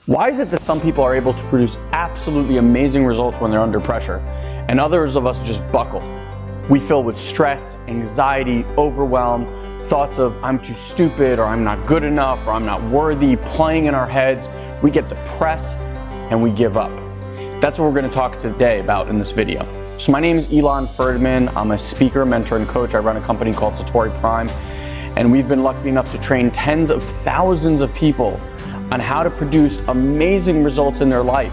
Why is it that some people are able to produce absolutely amazing results when they're under pressure, and others of us just buckle? We fill with stress, anxiety, overwhelm, thoughts of I'm too stupid, or I'm not good enough, or I'm not worthy, playing in our heads. We get depressed and we give up. That's what we're going to talk today about in this video. So my name is Elon Ferdman. I'm a speaker, mentor, and coach. I run a company called Satori Prime, and we've been lucky enough to train tens of thousands of people on how to produce amazing results in their life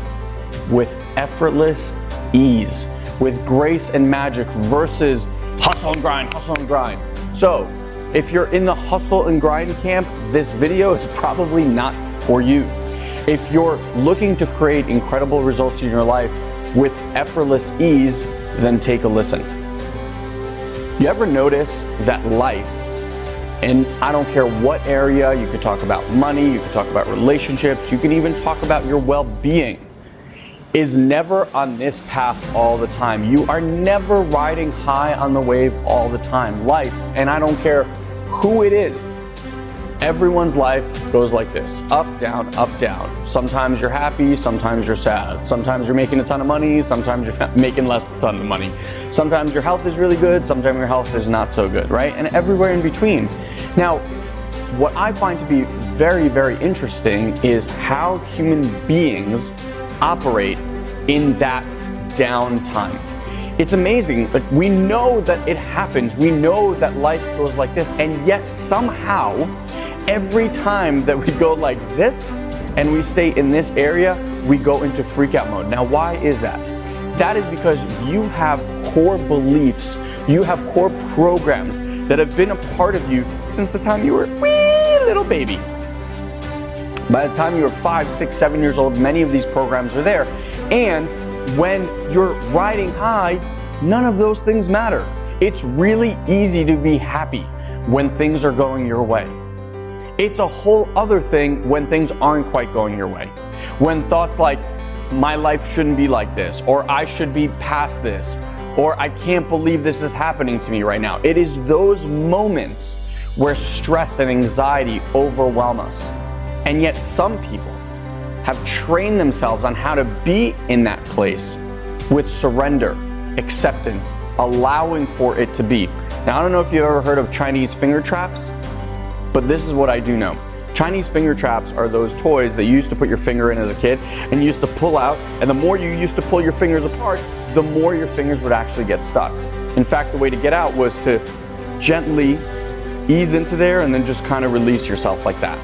with effortless ease, with grace and magic versus hustle and grind, hustle and grind. So if you're in the hustle and grind camp, this video is probably not for you. If you're looking to create incredible results in your life with effortless ease, then take a listen. You ever notice that life, and I don't care what area, you could talk about money, you could talk about relationships, you can even talk about your well-being, is never on this path all the time. You are never riding high on the wave all the time. Life, and I don't care who it is, everyone's life goes like this, up, down, up, down. Sometimes you're happy, sometimes you're sad. Sometimes you're making a ton of money, sometimes you're making less than a ton of money. Sometimes your health is really good, sometimes your health is not so good, right? And everywhere in between. Now, what I find to be very, very interesting is how human beings operate in that downtime. It's amazing. Like, we know that it happens. We know that life goes like this, and yet somehow, every time that we go like this and we stay in this area, we go into freak out mode. Now, why is that? That is because you have core beliefs, you have core programs that have been a part of you since the time you were a wee little baby. By the time you were 5, 6, 7 years old, many of these programs are there. And when you're riding high, none of those things matter. It's really easy to be happy when things are going your way. It's a whole other thing when things aren't quite going your way. When thoughts like, my life shouldn't be like this, or I should be past this, or I can't believe this is happening to me right now. It is those moments where stress and anxiety overwhelm us. And yet some people have trained themselves on how to be in that place with surrender, acceptance, allowing for it to be. Now, I don't know if you've ever heard of Chinese finger traps, but this is what I do know. Chinese finger traps are those toys that you used to put your finger in as a kid and you used to pull out, and the more you used to pull your fingers apart, the more your fingers would actually get stuck. In fact, the way to get out was to gently ease into there and then just kind of release yourself like that.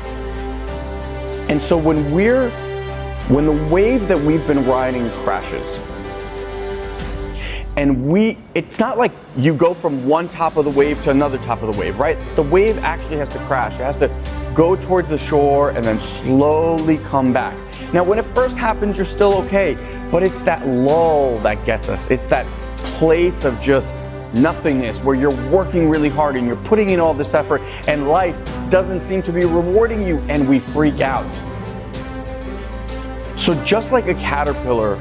And so when the wave that we've been riding crashes, and it's not like you go from one top of the wave to another top of the wave, right? The wave actually has to crash. It has to go towards the shore and then slowly come back. Now, when it first happens, you're still okay, but it's that lull that gets us. It's that place of just nothingness where you're working really hard and you're putting in all this effort and life doesn't seem to be rewarding you, and we freak out. So just like a caterpillar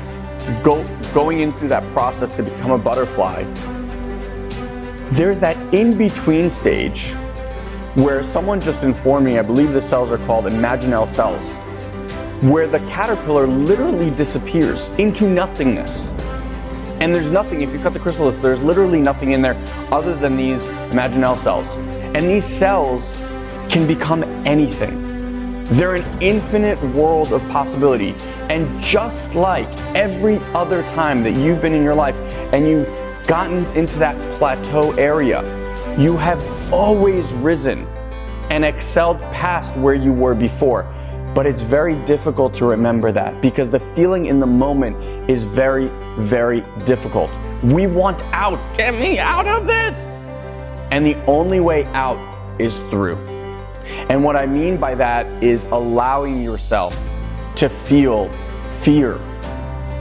going in through that process to become a butterfly, there's that in-between stage where someone just informed me, I believe the cells are called imaginal cells, where the caterpillar literally disappears into nothingness. And there's nothing, if you cut the chrysalis, there's literally nothing in there other than these imaginal cells. And these cells can become anything. They're an infinite world of possibility. And just like every other time that you've been in your life and you've gotten into that plateau area, you have always risen and excelled past where you were before. But it's very difficult to remember that because the feeling in the moment is very, very difficult. We want out. Get me out of this! And the only way out is through. And what I mean by that is allowing yourself to feel fear.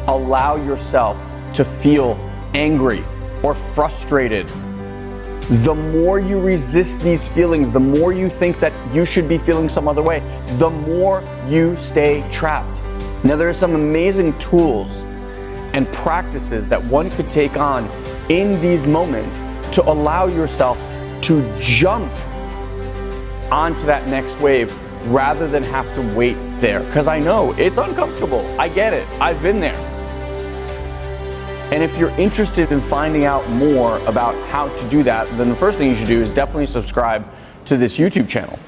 Allow yourself to feel angry or frustrated. The more you resist these feelings, the more you think that you should be feeling some other way, the more you stay trapped. Now, there are some amazing tools and practices that one could take on in these moments to allow yourself to jump onto that next wave rather than have to wait there, because I know it's uncomfortable. I get it. I've been there. And if you're interested in finding out more about how to do that, then the first thing you should do is definitely subscribe to this YouTube channel,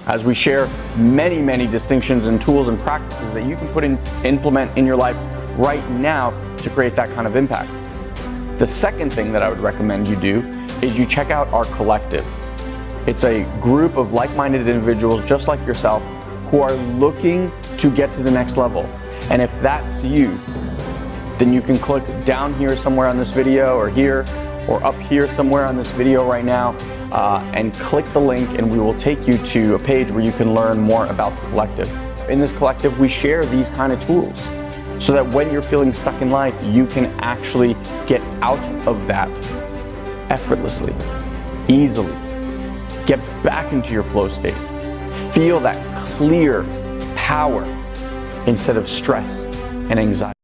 as we share many, many distinctions and tools and practices that you can implement in your life right now to create that kind of impact. The second thing that I would recommend you do is you check out our collective. It's a group of like-minded individuals just like yourself who are looking to get to the next level. And if that's you, then you can click down here somewhere on this video, or here, or up here somewhere on this video right now, and click the link, and we will take you to a page where you can learn more about the collective. In this collective, we share these kind of tools so that when you're feeling stuck in life, you can actually get out of that effortlessly, easily. Get back into your flow state. Feel that clear power instead of stress and anxiety.